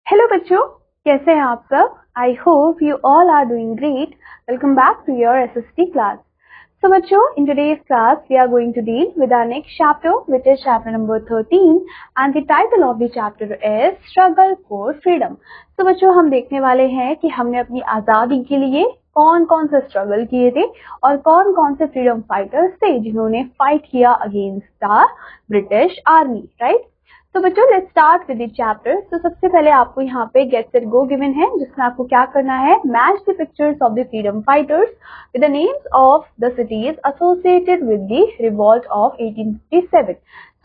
Hello बच्चों, कैसे हैं आप सब? I hope you all are doing great. Welcome back to your SST class. So बच्चों, in today's class we are going to deal with our next chapter, which is chapter number 13, and the title of the chapter is Struggle for Freedom. So बच्चों, हम देखने वाले हैं कि हमने अपनी आज़ादी के लिए कौन कौन से स्ट्रगल किए थे और कौन कौन से फ्रीडम फाइटर्स थे जिन्होंने फाइट किया against the British army, right? तो बच्चों, let's start with the chapter. तो सबसे पहले आपको यहाँ पे गेट सेट गो गिवन है, जिसमें आपको क्या करना है, match the pictures of the freedom fighters with the names of the cities associated with the revolt of 1857.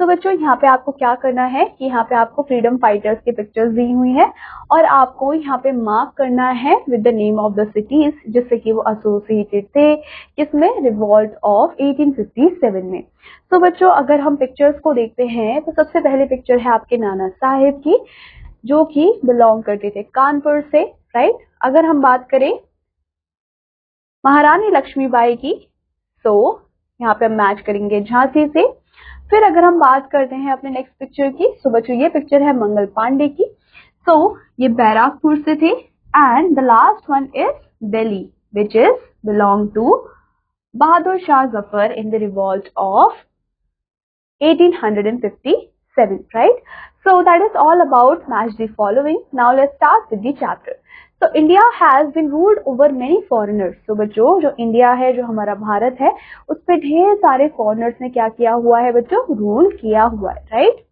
तो बच्चों, यहाँ पे आपको क्या करना है कि यहाँ पे आपको फ्रीडम फाइटर्स की पिक्चर्स दी हुई है और आपको यहाँ पे मार्क करना है with the name of the cities जिससे कि वो एसोसिएटेड थे किसमें, रिवॉल्ट ऑफ 1857 में. तो बच्चों, अगर हम पिक्चर्स को देखते हैं तो सबसे पहले पिक्चर है आपके नाना साहेब की, जो कि बिलोंग करते थे कानपुर से, राइट? अगर हम बात करें महारानी लक्ष्मीबाई की, तो यहाँ पे हम मैच करेंगे झांसी से. फिर अगर हम बात करते हैं अपने नेक्स्ट पिक्चर की, तो बच्चों ये पिक्चर है मंगल पांडे की. तो ये बैराकपुर से थे. And the last one is Delhi, which is belong to Bahadur Shah Zafar in the revolt of 1857, right? So that is all about match the following. Now let's start with the chapter. So India has been ruled over many foreigners. So बच्चों, जो India है, जो हमारा भारत है, उस पे ढेर सारे फॉरेनर्स ने क्या किया हुआ है बच्चों, रूल किया हुआ है, right?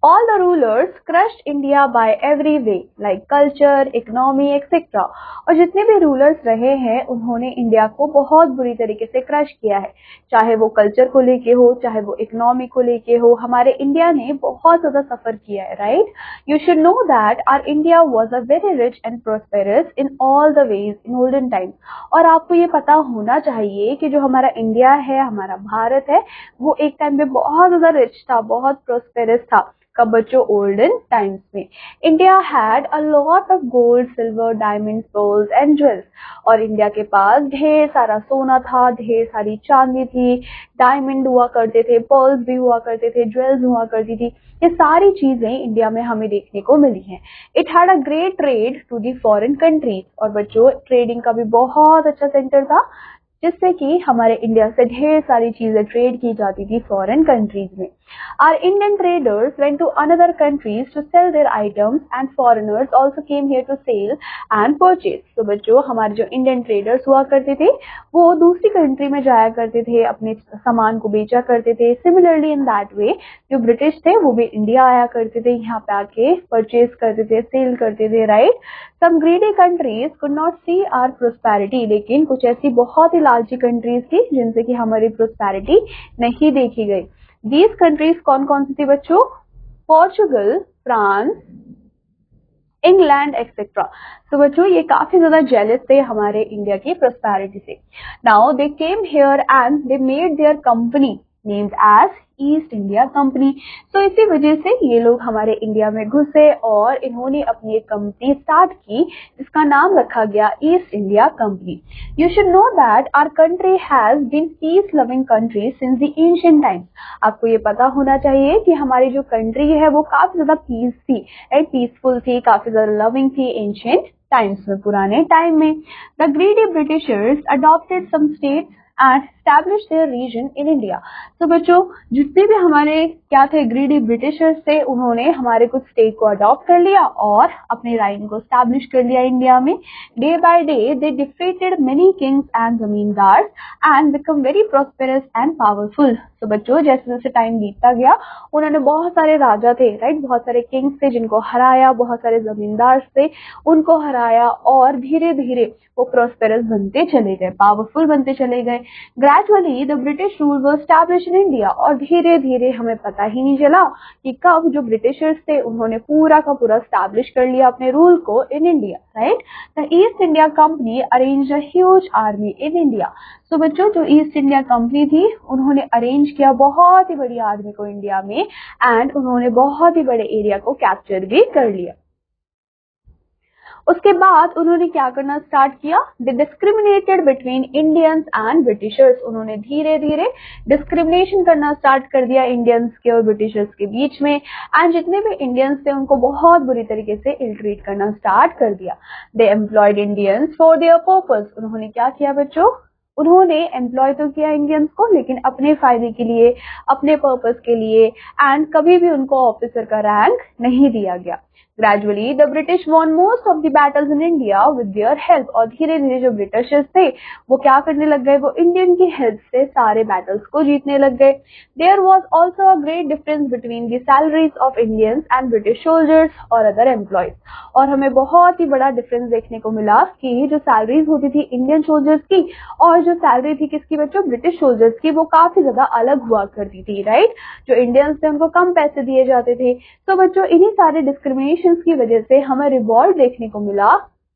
All the rulers crushed India by every way, like culture, economy, etc. और जितने भी रूलर्स रहे हैं, उन्होंने इंडिया को बहुत बुरी तरीके से क्रश किया है, चाहे वो कल्चर को लेके हो, चाहे वो इकोनॉमी को लेके हो. हमारे इंडिया ने बहुत ज्यादा सफर किया है, right? You should know that our India was a very rich and prosperous in all the ways in olden times. और आपको ये पता होना चाहिए कि जो हमारा इंडिया है, हमारा भारत है, वो एक टाइम पे बहुत ज्यादा रिच था, बहुत प्रोस्पेरस था. कब बच्चों? ओल्डन टाइम्स में. India had a lot of gold, silver, diamonds, pearls and jewels. और इंडिया के पास ढेर सारा सोना था, ढेर सारी चांदी थी, डायमंड हुआ करते थे, पर्ल्स भी हुआ करते थे, ज्वेल्स हुआ करती थी. ये सारी चीजें इंडिया में हमें देखने को मिली हैं. It had a great trade to the foreign countries. और बच्चों, ट्रेडिंग का भी बहुत अच्छा सेंटर था, जिससे कि हमारे इंडिया से ढेर सारी चीजें ट्रेड की जाती थी फॉरेन कंट्रीज में. Our Indian traders went to another countries to sell their items and foreigners also came here to sell and purchase. तो बच्चों, हमारे जो इंडियन ट्रेडर्स हुआ करते थे, वो दूसरी कंट्री में जाया करते थे, अपने सामान को बेचा करते थे. सिमिलरली इन दैट वे जो ब्रिटिश थे, वो भी इंडिया आया करते थे, यहाँ पे आके परचेज करते थे, सेल करते थे, right? Some greedy countries could not see our prosperity. लेकिन कुछ ऐसी बहुत ही लालची कंट्रीज थी जिनसे कि हमारी प्रोस्पेरिटी नहीं देखी गई. These countries कौन कौन सी थी बच्चों? Portugal, France, England etcetera. तो बच्चों, ये काफी ज्यादा जेलस थे हमारे इंडिया की प्रोस्पेरिटी से. Now they came here and they made their company named as East India Company. तो इसी वजह से ये लोग हमारे इंडिया में घुसे और इन्होंने अपनी एक कंपनी स्टार्ट की जिसका नाम रखा गया East India Company. You should know that our country has been peace loving country since the ancient times. आपको ये पता होना चाहिए कि हमारी जो कंट्री है वो काफी ज्यादा पीस थी, राइट? पीसफुल थी, काफी ज्यादा लविंग थी एंशिएंट टाइम्स में, पुराने टाइम में. The greedy Britishers adopted some states and established their region in India. तो बच्चों, जितने भी हमारे क्या थे, ग्रीडी ब्रिटिशर्स थे, उन्होंने हमारे कुछ स्टेट को अडॉप्ट कर लिया और अपने राइन को स्टैब्लिश कर लिया इंडिया में. Day by day they defeated many Kings and zamindars and become very prosperous and powerful. तो बच्चों, जैसे जैसे टाइम बीतता गया, उन्होंने बहुत सारे राजा थे, राइट? बहुत सारे किंग्स थे जिनको हराया, बहुत सारे जमींदार थे उनको हराया, और धीरे धीरे वो प्रॉस्पेरस बनते चले गए, पावरफुल बनते चले गए. Gradually the British rule was established in India. और धीरे धीरे हमें पता ही नहीं चला कि कब जो ब्रिटिशर्स थे उन्होंने पूरा का पूरा एस्टैब्लिश कर लिया अपने रूल को in India, right? The east India company arrange a huge army in India. तो बच्चों, जो ईस्ट इंडिया कंपनी थी, उन्होंने अरेंज किया बहुत ही बड़ी आर्मी को इंडिया में एंड उन्होंने बहुत ही बड़े एरिया को कैप्चर भी कर लिया. उसके बाद उन्होंने क्या करना स्टार्ट किया, they discriminated between Indians and Britishers. उन्होंने धीरे धीरे डिस्क्रिमिनेशन करना स्टार्ट कर दिया इंडियंस के और ब्रिटिशर्स के बीच में, एंड जितने भी इंडियंस थे उनको बहुत बुरी तरीके से इल ट्रीट करना स्टार्ट कर दिया। They employed Indians for their purpose. उन्होंने क्या किया बच्चों, उन्होंने एम्प्लॉय तो किया इंडियंस को, लेकिन अपने फायदे के लिए, अपने पर्पस के लिए, एंड कभी भी उनको ऑफिसर का रैंक नहीं दिया गया। Gradually, the British won most of the battles in India with their help। और धीरे धीरे जो ब्रिटिशर्स थे वो क्या करने लग गए, वो इंडियन की हेल्प से सारे बैटल्स को जीतने लग गए। There was also a great difference between the salaries of Indians and British soldiers और other employees। और हमें बहुत ही बड़ा डिफरेंस देखने को मिला कि जो सैलरीज होती थी इंडियन सोल्जर्स की और जो सैलरी थी किसकी बच्चों, ब्रिटिश सोल्जर्स की, वो काफी ज्यादा अलग हुआ करती थी, राइट। जो इंडियंस थे उनको कम पैसे दिए जाते थे। तो बच्चों इन्हीं सारे डिस्क्रिमिनेशन की वजह से हमें रिवॉल्ट देखने को मिला।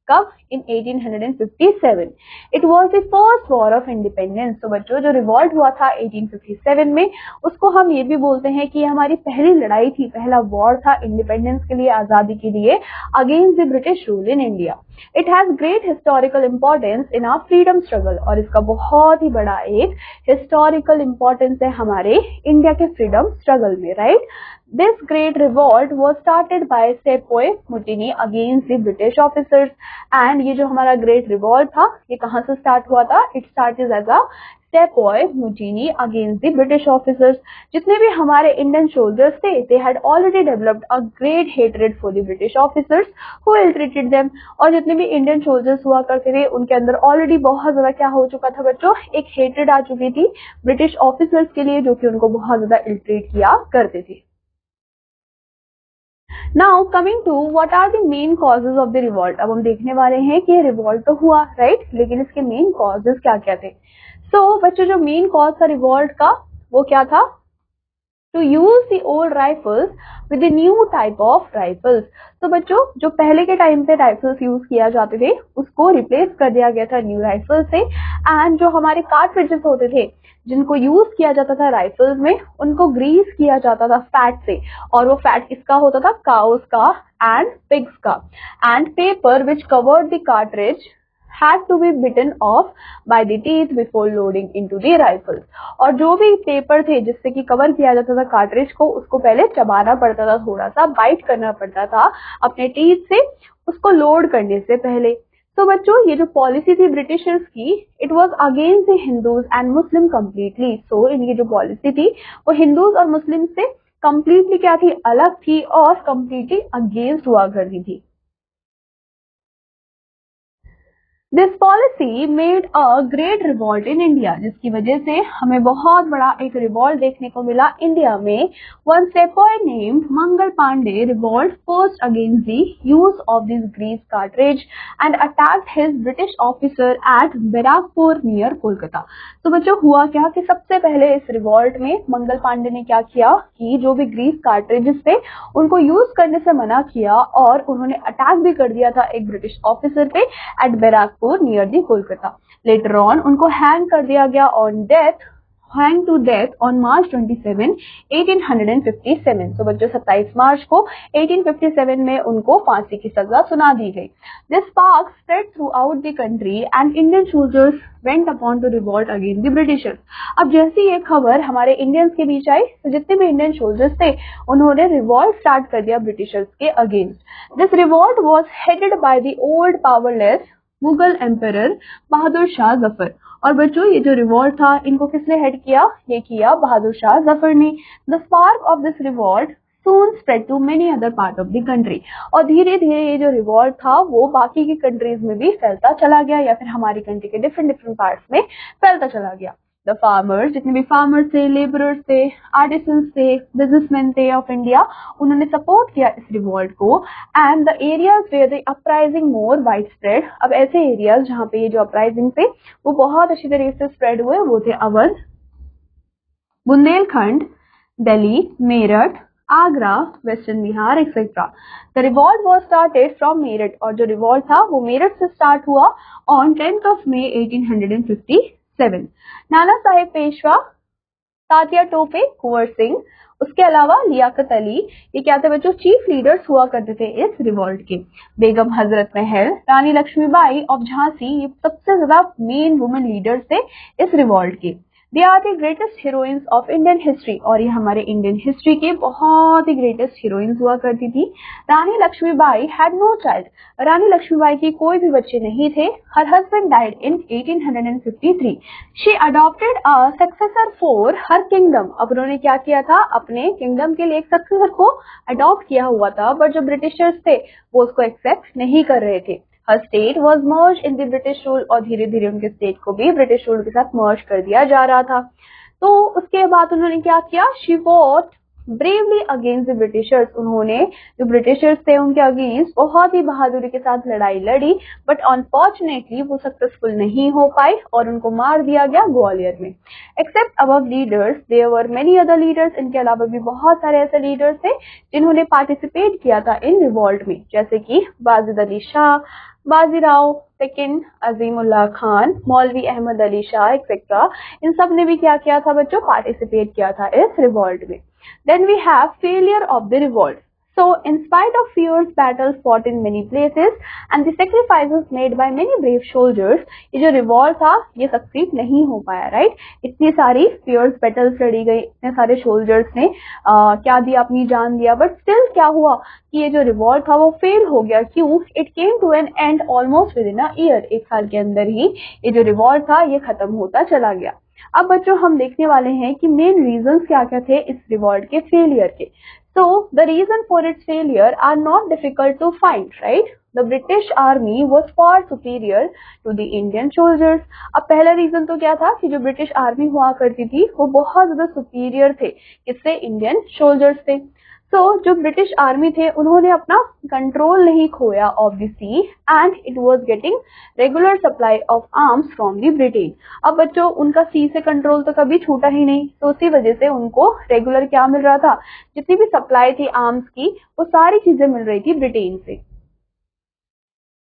कब, इन 1857। It was the first war of independence. तो बच्चों जो रिवॉल्ट हुआ था 1857 में, उसको हम ये भी बोलते हैं कि हमारी पहली लड़ाई थी, पहला वॉर था इंडिपेंडेंस के लिए, आजादी के लिए, against the British rule in India. It has great historical importance in our freedom struggle. और इसका बहुत ही बड़ा एक हिस्टोरिकल इंपॉर्टेंस है हमारे इंडिया के फ्रीडम स्ट्रगल में, right. This great revolt was started by Sepoy Mutiny against the British officers। and ये जो हमारा great revolt था ये कहाँ से start हुआ था, it started as a Sepoy Mutiny against the British officers। जितने भी हमारे Indian soldiers थे they had already developed a great hatred for the British officers who ill-treated them। और जितने भी Indian soldiers हुआ करते थे उनके अंदर already बहुत ज्यादा क्या हो चुका था बच्चों, एक hatred आ चुकी थी British officers के लिए जो कि उनको बहुत ज्यादा ill-treat किया करते थे। Now coming to what are the main causes of the revolt। अब हम देखने वाले हैं कि रिवॉल्ट तो हुआ, राइट, लेकिन इसके मेन कॉजेज क्या क्या थे। बच्चों जो मेन कॉज था रिवॉल्ट का वो क्या था, to use the old rifles with the new type of rifles. तो बच्चों जो पहले के टाइम पे राइफल्स यूज किया जाते थे उसको रिप्लेस कर दिया गया था न्यू राइफल से। एंड जो हमारे कार्ट्रिजेस होते थे जिनको यूज किया जाता था राइफल्स में, उनको ग्रीस किया जाता था फैट से। और वो फैट किसका होता था, काउस का एंड पिग्स का। And paper which covered the cartridge had to be bitten off by the teeth before loading into the rifles। और जो भी पेपर थे जिससे कि कवर किया जाता था कार्ट्रिज को, उसको पहले चबाना पड़ता था, थोड़ा सा बाइट करना पड़ता था अपने टीथ से उसको लोड करने से पहले। तो बच्चों ये जो पॉलिसी थी ब्रिटिशर्स की, it was against the Hindus and Muslim completely. So इनकी जो पॉलिसी थी वो हिंदूज और मुस्लिम से कम्प्लीटली क्या थी, अलग थी और कम्प्लीटली अगेंस्ट हुआ करती थी। This policy made a great revolt in India, जिसकी वजह से हमें बहुत बड़ा एक रिवॉल्ट देखने को मिला इंडिया में। One sepoy named Mangal Pandey revolt first against the use of this grease cartridge and attacked his British officer at Barrackpore near Kolkata. तो बच्चों हुआ क्या कि सबसे पहले इस रिवॉल्ट में मंगल पांडे ने क्या किया कि जो भी ग्रीस कार्ट्रिजेस थे उनको यूज करने से मना किया और उन्होंने अटैक भी कर दिया था एक ब्रिटिश ऑफिसर पे at Barrackpore near the Kolkata. Later on उनको हैंग कर दिया गया on death, hang to death on March 27, 1857। तो बच्चों 27 मार्च को 1857 में उनको फांसी की सजा सुना दी गई। This spark spread through out the country and Indian soldiers went upon two revolt against the Britishers. अब जैसी ये खबर हमारे इंडियंस के बीच आई तो जितने भी इंडियन सोल्जर्स थे उन्होंने रिवॉल्ट स्टार्ट कर दिया ब्रिटिशर्स के against. This revolt was headed by the old powerless Mughal emperor Bahadur Shah Zafar. और बच्चों ये जो रिवॉल्ट था इनको किसने हेड किया, ये किया बहादुर शाह जफर ने। The spark of this revolt soon spread to many other part of the country। और धीरे धीरे ये जो रिवॉल्ट था वो बाकी की कंट्रीज में भी फैलता चला गया या फिर हमारी कंट्री के डिफरेंट पार्ट्स में फैलता चला गया। द फार्मर्स, जितने भी फार्मर्स थे, लेबरर्स थे, आर्टिसंस थे, बिजनेसमैन थे ऑफ इंडिया, उन्होंने सपोर्ट किया इस रिवॉल्ट को। And the areas where the uprising more wide spread. अब ऐसे एरियाज जहाँ पे ये जो अपराइजिंग थे वो बहुत अच्छी तरीके से स्प्रेड हुए वो थे Awadh, Bundelkhand, Delhi, Meerut, Agra, western Bihar etcetera. The revolt was started from Meerut. और जो रिवॉल्ट था वो मेरठ से स्टार्ट हुआ ऑन 10 मई 1857। नाना साहेब पेशवा, तात्या टोपे, कुंवर सिंह, उसके अलावा लियाकत अली, ये क्या थे बच्चों, चीफ लीडर्स हुआ करते थे इस रिवॉल्ट के। बेगम हजरत महल, रानी लक्ष्मीबाई ऑफ झांसी, ये सबसे ज्यादा मेन वुमेन लीडर्स थे इस रिवॉल्ट के। They are the greatest heroines of Indian history, और ये हमारे इंडियन हिस्ट्री के बहुत ही ग्रेटेस्ट हीरोइंस हुआ करती थी। रानी लक्ष्मीबाई हैड नो चाइल्ड, रानी लक्ष्मीबाई की कोई भी बच्चे नहीं थे। Her husband died in 1853। She adopted a successor for her kingdom, अब उन्होंने क्या किया था, अपने किंगडम के लिए एक सक्सेसर को अडॉप्ट किया हुआ था, बट जो ब्रिटिशर्स थे वो उसको एक्सेप्ट नहीं कर रहे थे। हर state was merge in the British rule, और धीरे धीरे उनके स्टेट को भी ब्रिटिश रूल के साथ मर्ज कर दिया जा रहा था। तो उसके बाद उन्होंने क्या किया, she fought bravely against the Britishers, उन्होंने जो ब्रिटिशर्स थे उनके अगेंस्ट बहुत ही बहादुरी के साथ लड़ाई लड़ी, बट अनफॉर्चुनेटली वो सक्सेसफुल नहीं हो पाई और उनको मार दिया गया ग्वालियर में। Except above leaders there were many other leaders, इनके अलावा भी बहुत सारे ऐसे लीडर्स थे जिन्होंने पार्टिसिपेट किया था इन रिवॉल्ट में, जैसे कि वाजिद अली शाह, बाजीराव सेकंड, अजीमुल्लाह खान, मौलवी अहमद अली शाह एक्सेट्रा। इन सब ने भी क्या किया था बच्चों, पार्टिसिपेट किया था इस रिवॉल्ट में। Then we have failure of the revolt. So, in spite of fierce battles fought in many places and the sacrifices made by many brave soldiers, ये जो revolt था ये सक्सीड नहीं हो पाया, राइट? इतनी सारी fierce battles लड़ी गई, इतने सारे soldiers ने क्या दिया, अपनी जान दिया, but still क्या हुआ कि ये जो revolt था वो फेल हो गया। क्यों? It came to an end almost within a year, एक साल के अंदर ही ये जो revolt था ये खत्म होता चला गया। अब बच्चों हम देखने वाले हैं कि मेन रीजंस क्या क्या थे इस रिवॉल्ट के फेलियर के। So the reason for its failure are not difficult to find, right? The British army was far superior to the Indian soldiers. अब पहला रीजन तो क्या था कि जो ब्रिटिश आर्मी हुआ करती थी वो बहुत ज्यादा सुपीरियर थे, किससे, इंडियन सोल्जर्स से। जो ब्रिटिश आर्मी थे उन्होंने अपना कंट्रोल नहीं खोया of the sea and it was getting regular supply of arms from the Britain. अब बच्चों उनका सी से कंट्रोल तो कभी छूटा ही नहीं, तो उसी वजह से उनको रेगुलर क्या मिल रहा था, जितनी भी सप्लाई थी आर्म्स की वो सारी चीजें मिल रही थी ब्रिटेन से।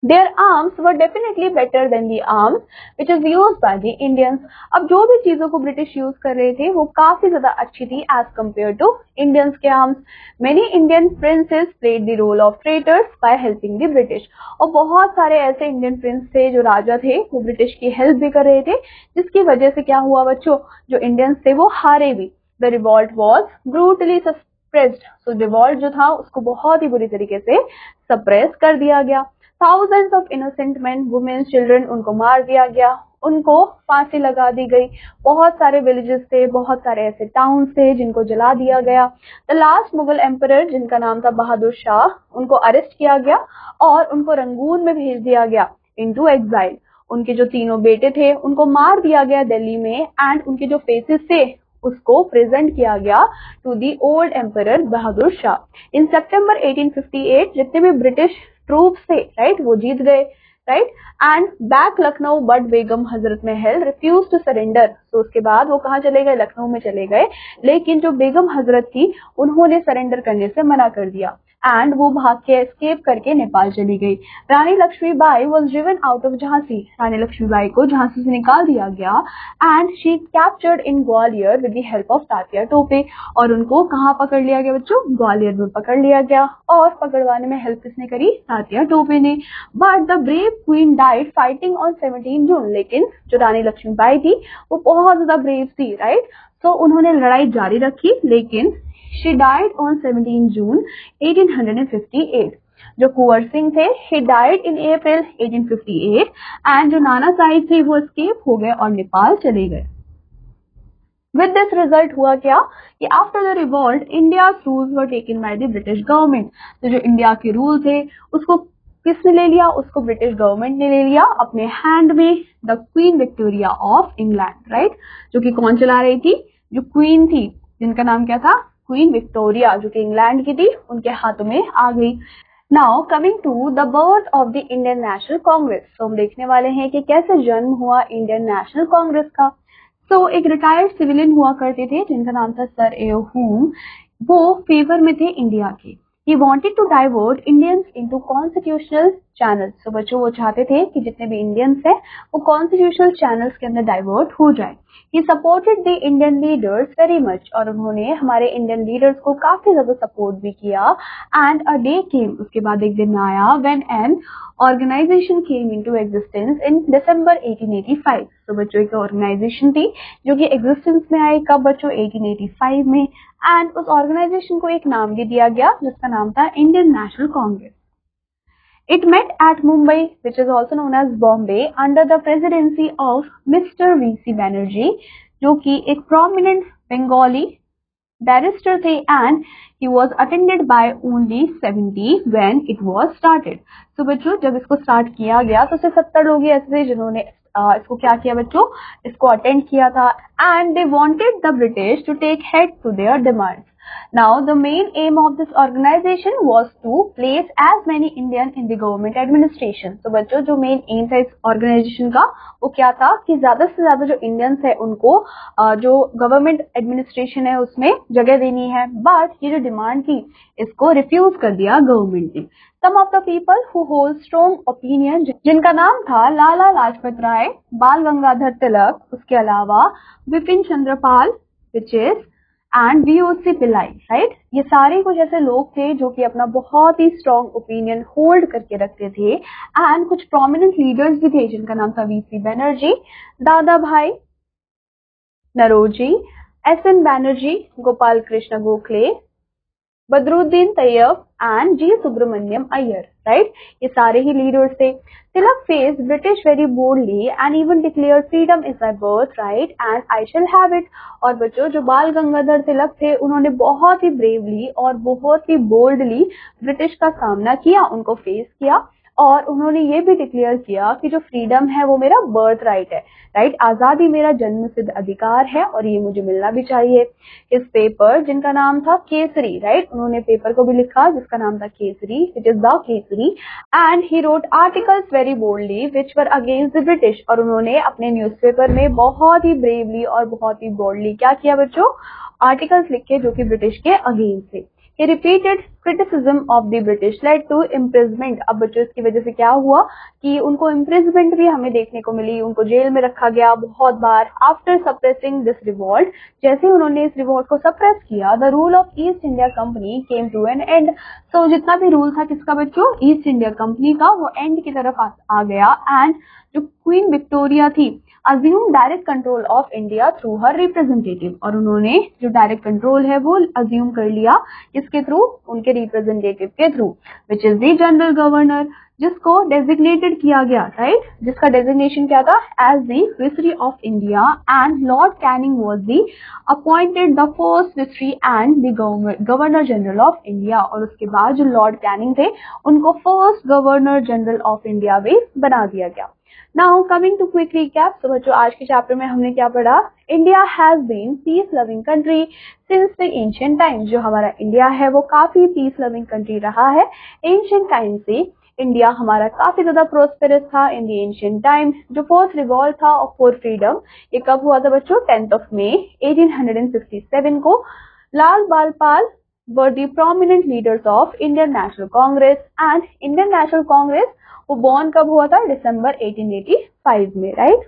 Their arms were definitely better than the arms which is used by the Indians. अब जो भी चीजों को ब्रिटिश यूज कर रहे थे वो काफी ज्यादा अच्छी थी as compared to Indians के arms. Many Indian princes played the role of traitors by helping the British. और बहुत सारे ऐसे इंडियन प्रिंस थे जो राजा थे वो ब्रिटिश की हेल्प भी कर रहे थे, जिसकी वजह से क्या हुआ बच्चों, जो इंडियंस थे वो हारे भी। The revolt was brutally suppressed. So revolt जो था उसको बहुत ही बुरी तरीके से सप्रेस कर दिया गया। Thousands of innocent men, women, children, उनको मार दिया गया, उनको फांसी लगा दी गई। बहुत सारे विलेजेस थे, बहुत सारे ऐसे टाउन्स थे जिनको जला दिया गया। द लास्ट मुगल एम्परर जिनका नाम था बहादुर शाह, उनको अरेस्ट किया गया और उनको रंगून में भेज दिया गया इनटू एग्जाइल। उनके जो तीनों बेटे थे उनको मार दिया गया दिल्ली में एंड उनके जो फेसेस थे उसको प्रेजेंट किया गया to the old emperor Bahadur Shah. इन सितंबर 1858 जितने भी ब्रिटिश ट्रूप्स थे, राइट, वो जीत गए, right, and back Lucknow, but Begum Hazrat Mahal refuse to surrender. तो उसके बाद वो कहाँ चले गए, लखनऊ में चले गए, लेकिन जो बेगम हजरत थी उन्होंने सरेंडर करने से मना कर दिया एंड वो भाग के एस्केप करके नेपाल चली गई। Rani Lakshmibai was driven out of Jhansi, Rani Lakshmibai को झांसी से निकाल दिया गया and she captured in Gwalior with the help of Tatya Tope. और उनको कहाँ पकड़ लिया गया बच्चों, ग्वालियर में पकड़ लिया गया, और पकड़वाने में हेल्प किसने करी, तात्या टोपे ने। But the brave queen died fighting on 17 जून, लेकिन जो रानी लक्ष्मीबाई थी वो बहुत ज्यादा ब्रेव थी, राइट, तो उन्होंने लड़ाई जारी रखी, लेकिन she died on 17 June 1858. जो कुंवर सिंह थे he died in April 1858 and जो नाना साहिब थे वो escape हो गए और नेपाल चले गए। With this result हुआ क्या कि after the revolt India's rules were taken by the British government. तो जो इंडिया के रूल थे उसको किसने ले लिया, उसको ब्रिटिश गवर्नमेंट ने ले लिया अपने हैंड में। The queen Victoria of England, right, जो कि कौन चला रही थी, जो क्वीन थी जिनका नाम क्या था, क्वीन विक्टोरिया, जो कि इंग्लैंड की थी, उनके हाथों में आ गई। Now coming to the birth of the Indian National Congress. तो हम देखने वाले हैं कि कैसे जन्म हुआ इंडियन नेशनल कांग्रेस का। एक रिटायर्ड सिविलियन हुआ करते थे जिनका नाम था सर ए होम, वो फेवर में थे इंडिया के। He wanted to divert Indians into constitutional channel. So बच्चों वो चाहते थे कि जितने भी इंडियंस हैं वो कॉन्स्टिट्यूशनल चैनल्स के अंदर डाइवर्ट हो जाए। He supported the Indian leaders very much, और उन्होंने हमारे इंडियन लीडर्स को काफी ज्यादा सपोर्ट भी किया। एंड अ डे केम, उसके बाद एक दिन आया, when an organization came into existence in December 1885। तो बच्चों एक ऑर्गेनाइजेशन थी जो कि एग्जिस्टेंस में आई कब बच्चों, 1885 में। एंड उस ऑर्गेनाइजेशन को एक नाम भी दिया गया जिसका नाम था Indian National Congress. It met at Mumbai, which is also known as Bombay, under the presidency of Mr. V.C. Banerjee, जो कि एक prominent Bengali barrister थे, and he was attended by only 70 when it was started. So बच्चों जब इसको start किया गया तो सिर्फ 70 लोग ही ऐसे थे जिन्होंने इसको क्या किया बच्चों, इसको अटेंड किया था। and they wanted the British to take heed to their demands. Now the main aim of this organization was to place as many Indian in the government administration. तो बच्चों जो मेन एम था इस organisation का वो क्या था कि ज्यादा से ज्यादा जो इंडियंस है उनको जो गवर्नमेंट एडमिनिस्ट्रेशन है उसमें जगह देनी है। बट ये जो डिमांड थी इसको रिफ्यूज कर दिया गवर्नमेंट ने। Some of the people who hold strong opinion, जिनका नाम था लाला लाजपत राय, बाल गंगाधर तिलक, उसके अलावा Bipin Chandra Pal, which is and VOC. Pillai, right. ये सारे कुछ ऐसे लोग थे जो कि अपना बहुत ही स्ट्रॉन्ग ओपिनियन होल्ड करके रखते थे। एंड कुछ प्रोमिनेंट लीडर्स भी थे जिनका नाम था VC. Banerjee, Dadabhai Naoroji, SN. Banerjee, Gopal Krishna Gokhale, Badruddin Tayyab and G Subramania Iyer, right. ये सारे ही लीडर्स थे। Tilak face British very boldly and even declare freedom is my birthright and I shall have it. और बच्चों जो बाल गंगाधर तिलक थे उन्होंने बहुत ही ब्रेवली और बहुत ही बोल्डली ब्रिटिश का सामना किया, उनको फेस किया, और उन्होंने ये भी डिक्लेयर किया कि जो फ्रीडम है वो मेरा बर्थ राइट है, राइट। आजादी मेरा जन्म सिद्ध अधिकार है और ये मुझे मिलना भी चाहिए। इस पेपर जिनका नाम था केसरी, राइट, उन्होंने पेपर को भी लिखा जिसका नाम था Kesari, it is the Kesari. And he wrote articles very boldly which were against the British, और उन्होंने अपने न्यूज़पेपर में बहुत ही ब्रेवली और बहुत ही बोल्डली क्या किया बच्चों, आर्टिकल्स लिखे जो कि ब्रिटिश के अगेंस्ट थे। He repeated criticism of the British led to imprisonment। अब बच्चों इसकी वजह से क्या हुआ कि उनको imprisonment भी हमें देखने को मिली, उनको जेल में रखा गया बहुत बार। After suppressing this revolt, जैसे उन्होंने इस रिवोल्ट को सप्रेस किया, the rule of East India Company came to an end। So जितना भी रूल था किसका बच्चों, ईस्ट इंडिया कंपनी का, वो एंड की तरफ आ गया। एंड जो क्वीन विक्टोरिया थी assume direct control of India through her representative, और उन्होंने जो डायरेक्ट कंट्रोल है वो अज्यूम कर लिया किसके थ्रू, उनके रिप्रेजेंटेटिव के through, which is the general governor, जिसको डेजिग्नेटेड किया गया, राइट, जिसका डेजिग्नेशन क्या था, as the viceroy of India. And Lord Canning was the appointed the first viceroy and the governor general of India. और उसके बाद जो लॉर्ड कैनिंग थे उनको first governor general of India भी बना दिया गया। Now coming to quick recap. तो बच्चों आज के चैप्टर में हमने क्या पढ़ा, India has been peace loving country since the ancient time. जो हमारा इंडिया है वो काफी पीस लविंग कंट्री रहा है एंशिएंट टाइम से। इंडिया हमारा काफी ज्यादा प्रोस्पेरस था इन द एंशिएंट टाइम। जो फर्स्ट रिवॉल्ट था फॉर फ्रीडम ये कब हुआ था बच्चों, 10 मई 1867 को। लाल बाल पाल were the prominent leaders of Indian National Congress, and Indian National Congress वो बॉर्न कब हुआ था, दिसंबर 1885 में, राइट।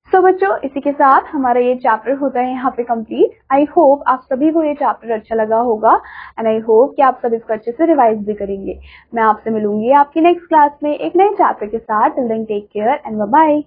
सो बच्चों इसी के साथ हमारा ये चैप्टर होता है यहाँ पे कंप्लीट। आई होप आप सभी को ये चैप्टर अच्छा लगा होगा एंड आई होप कि आप सब इसको अच्छे से रिवाइज भी करेंगे। मैं आपसे मिलूंगी आपकी नेक्स्ट क्लास में एक नए चैप्टर के साथ। Till then take care and bye bye.